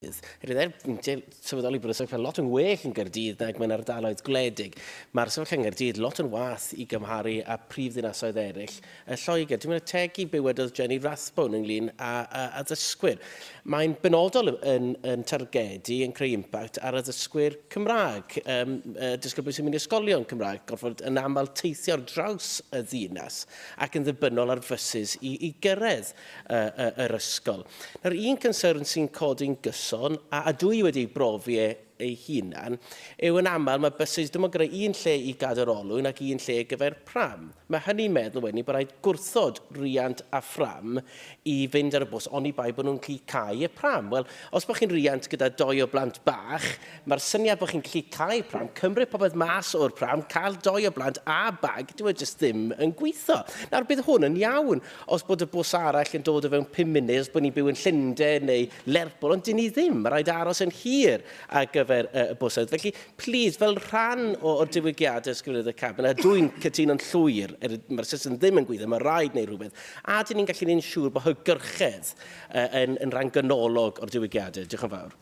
Sefylloli bod y sefyllfa lot yn well yn Gaerdydd nag mewn ardaloedd gwledig. Mae'r sefyllfa yn Gaerdydd lot yn waeth i gymharu a phrif ddinasoedd eraill. Lloegr, dwi'n mynd ategu beth Jenny Rathbone ynglŷn a ddysgwyr. Mae'n benodol yn targedu, yn creu impact ar y ddysgwyr Cymraeg. Disgyblion sy'n mynd i ysgolion Cymraeg, gorfod yn aml teithio ar draws y ddinas ac yn ddibynnol ar fysys i gyrraedd yr ysgol. Nawr, un concern sy'n codi'n gyson, a dwi wedi brofi ei hunan, yw yn aml mae bysys dim ond gyda un lle i gadw'r olwyn ac un lle gyfer pram. Mae hynny'n meddwl wedyn bod rhaid gwrthod riant a phram i fynd ar y bws, oni bai bod nhw'n gallu cael y pram. Wel, os bod chi'n riant gyda 2 o blant bach, mae'r syniad bod chi'n gallu cael y pram, cymryd popeth mas o'r pram, cael 2 o blant a bag, dwi'n jyst ddim yn gweithio. Nawr, bydd hwn yn iawn os bod y bws arall yn dod o fewn 5 munud, os bod ni'n byw yn Llundain neu Lerpwl, ond dyn ni ddim. Mae rhaid aros yn hir ar gyfer y bwysedd. Felly, please, fel rhan o'r diwygiadau ysgrifennydd y cabinet, a dwi'n cytuno'n llwyr, mae'r system ddim yn gweithio, mae rhaid neu rhywbeth, a dyn ni'n gallu neud yn siŵr bod hygyrchedd yn rhan ganolog o'r diwygiadau. Diolch yn fawr.